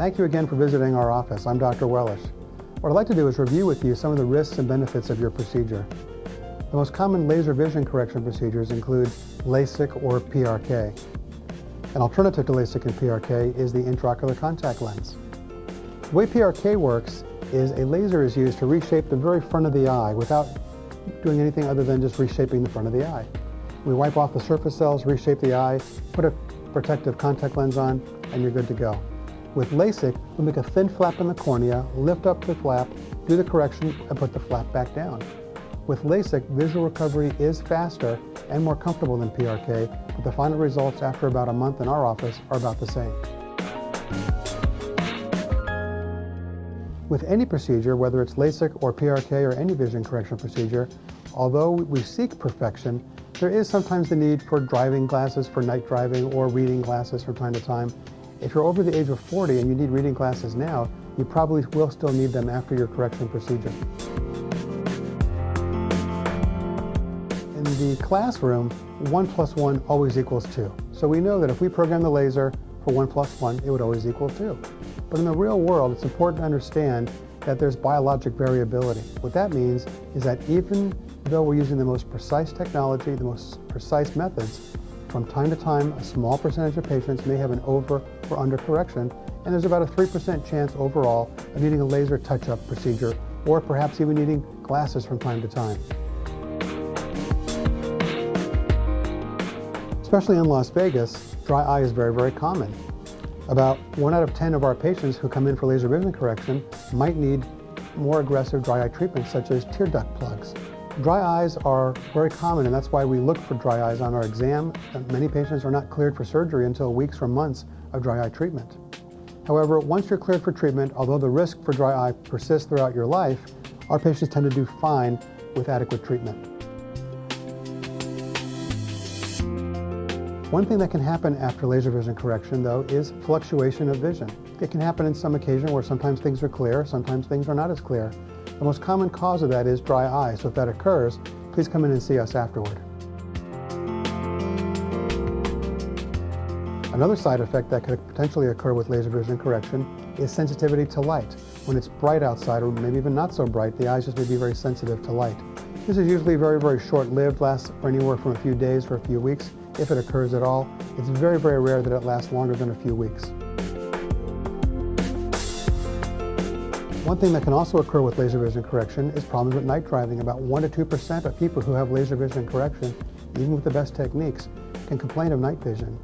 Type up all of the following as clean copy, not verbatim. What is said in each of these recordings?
Thank you again for visiting our office. I'm Dr. Wellish. What I'd like to do is review with you some of the risks and benefits of your procedure. The most common laser vision correction procedures include LASIK or PRK. An alternative to LASIK and PRK is the intraocular contact lens. The way PRK works is a laser is used to reshape the very front of the eye without doing anything other than just reshaping the front of the eye. We wipe off the surface cells, reshape the eye, put a protective contact lens on, and you're good to go. With LASIK, we make a thin flap in the cornea, lift up the flap, do the correction, and put the flap back down. With LASIK, visual recovery is faster and more comfortable than PRK, but the final results after about a month in our office are about the same. With any procedure, whether it's LASIK or PRK or any vision correction procedure, although we seek perfection, there is sometimes the need for driving glasses for night driving or reading glasses from time to time. If you're over the age of 40 and you need reading glasses now, you probably will still need them after your correction procedure. In the classroom, 1 + 1 always equals 2. So we know that if we program the laser for 1 + 1, it would always equal 2. But in the real world, it's important to understand that there's biologic variability. What that means is that even though we're using the most precise technology, the most precise methods, from time to time, a small percentage of patients may have an over or under correction, and there's about a 3% chance overall of needing a laser touch-up procedure, or perhaps even needing glasses from time to time. Especially in Las Vegas, dry eye is very, very common. About 1 out of 10 of our patients who come in for laser vision correction might need more aggressive dry eye treatments, such as tear duct plugs. Dry eyes are very common, and that's why we look for dry eyes on our exam. Many patients are not cleared for surgery until weeks or months of dry eye treatment. However, once you're cleared for treatment, although the risk for dry eye persists throughout your life, our patients tend to do fine with adequate treatment. One thing that can happen after laser vision correction, though, is fluctuation of vision. It can happen in some occasion where sometimes things are clear, sometimes things are not as clear. The most common cause of that is dry eye, so if that occurs, please come in and see us afterward. Another side effect that could potentially occur with laser vision correction is sensitivity to light. When it's bright outside, or maybe even not so bright, the eyes just may be very sensitive to light. This is usually very, very short-lived, lasts for anywhere from a few days or a few weeks. If it occurs at all, it's very, very rare that it lasts longer than a few weeks. One thing that can also occur with laser vision correction is problems with night driving. About 1 to 2% of people who have laser vision correction, even with the best techniques, can complain of night vision.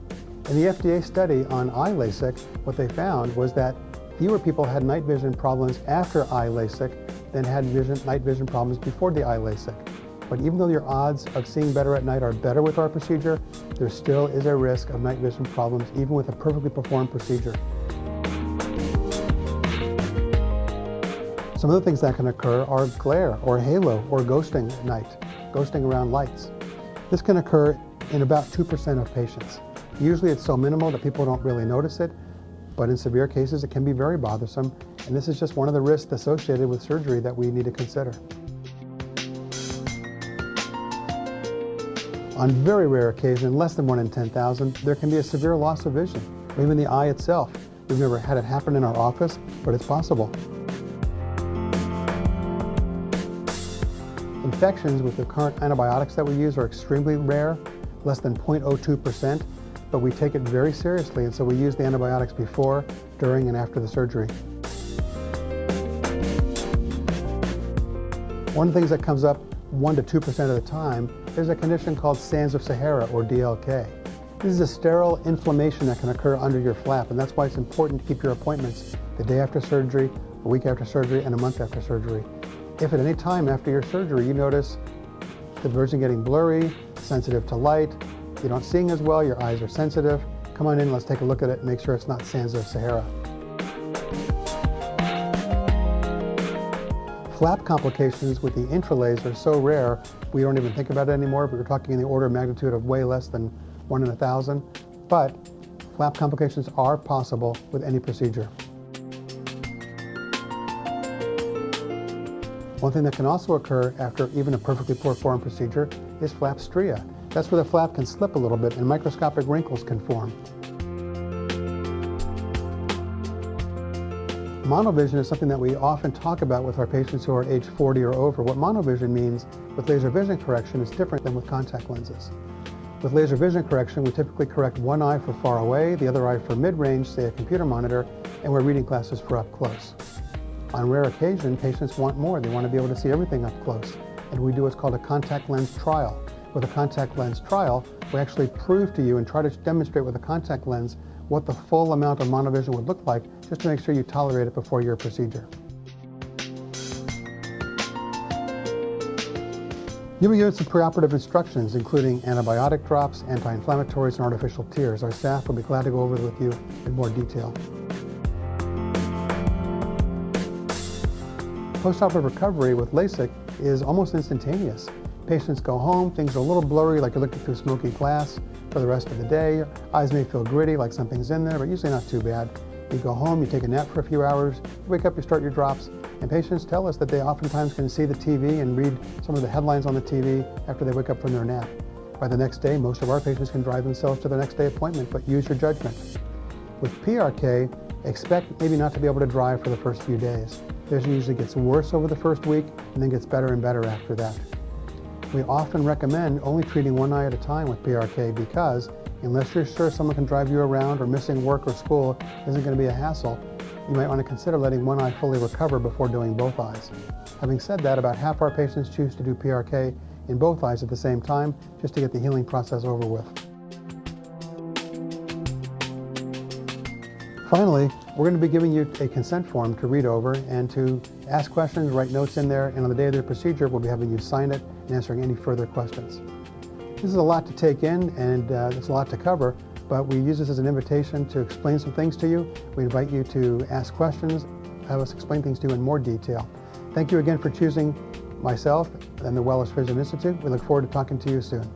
In the FDA study on eye LASIK, what they found was that fewer people had night vision problems after eye LASIK than had night vision problems before the eye LASIK. But even though your odds of seeing better at night are better with our procedure, there still is a risk of night vision problems even with a perfectly performed procedure. Some of the things that can occur are glare or halo or ghosting at night, ghosting around lights. This can occur in about 2% of patients. Usually it's so minimal that people don't really notice it, but in severe cases it can be very bothersome, and this is just one of the risks associated with surgery that we need to consider. On very rare occasion, less than 1 in 10,000, there can be a severe loss of vision, or even the eye itself. We've never had it happen in our office, but it's possible. Infections with the current antibiotics that we use are extremely rare, less than 0.02%, but we take it very seriously, and so we use the antibiotics before, during, and after the surgery. One of the things that comes up 1 to 2% of the time is a condition called sands of Sahara, or DLK. This is a sterile inflammation that can occur under your flap, and that's why it's important to keep your appointments the day after surgery, a week after surgery, and a month after surgery. If at any time after your surgery you notice the vision getting blurry, sensitive to light, you're not seeing as well, your eyes are sensitive, come on in, let's take a look at it and make sure it's not sands of Sahara. Flap complications with the intralaser are so rare, we don't even think about it anymore, but we're talking in the order of magnitude of way less than 1 in 1,000. But flap complications are possible with any procedure. One thing that can also occur after even a perfectly performed procedure is flap Tria. That's where the flap can slip a little bit and microscopic wrinkles can form. Monovision is something that we often talk about with our patients who are age 40 or over. What monovision means with laser vision correction is different than with contact lenses. With laser vision correction, we typically correct one eye for far away, the other eye for mid-range, say a computer monitor, and wear reading glasses for up close. On rare occasion, patients want more. They want to be able to see everything up close, and we do what's called a contact lens trial. With a contact lens trial, we actually prove to you and try to demonstrate with a contact lens what the full amount of monovision would look like, just to make sure you tolerate it before your procedure. You'll be given some preoperative instructions, including antibiotic drops, anti-inflammatories, and artificial tears. Our staff will be glad to go over with you in more detail. Postoperative recovery with LASIK is almost instantaneous. Patients go home, things are a little blurry, like you're looking through smoky glass for the rest of the day. Your eyes may feel gritty, like something's in there, but usually not too bad. You go home, you take a nap for a few hours, you wake up, you start your drops, and patients tell us that they oftentimes can see the TV and read some of the headlines on the TV after they wake up from their nap. By the next day, most of our patients can drive themselves to their next day appointment, but use your judgment. With PRK, expect maybe not to be able to drive for the first few days. Vision usually gets worse over the first week and then gets better and better after that. We often recommend only treating one eye at a time with PRK because unless you're sure someone can drive you around or missing work or school isn't going to be a hassle, you might want to consider letting one eye fully recover before doing both eyes. Having said that, about half our patients choose to do PRK in both eyes at the same time just to get the healing process over with. Finally, we're going to be giving you a consent form to read over and to ask questions, write notes in there, and on the day of the procedure, we'll be having you sign it and answering any further questions. This is a lot to take in, and it's a lot to cover, but we use this as an invitation to explain some things to you. We invite you to ask questions, have us explain things to you in more detail. Thank you again for choosing myself and the Wellness Vision Institute. We look forward to talking to you soon.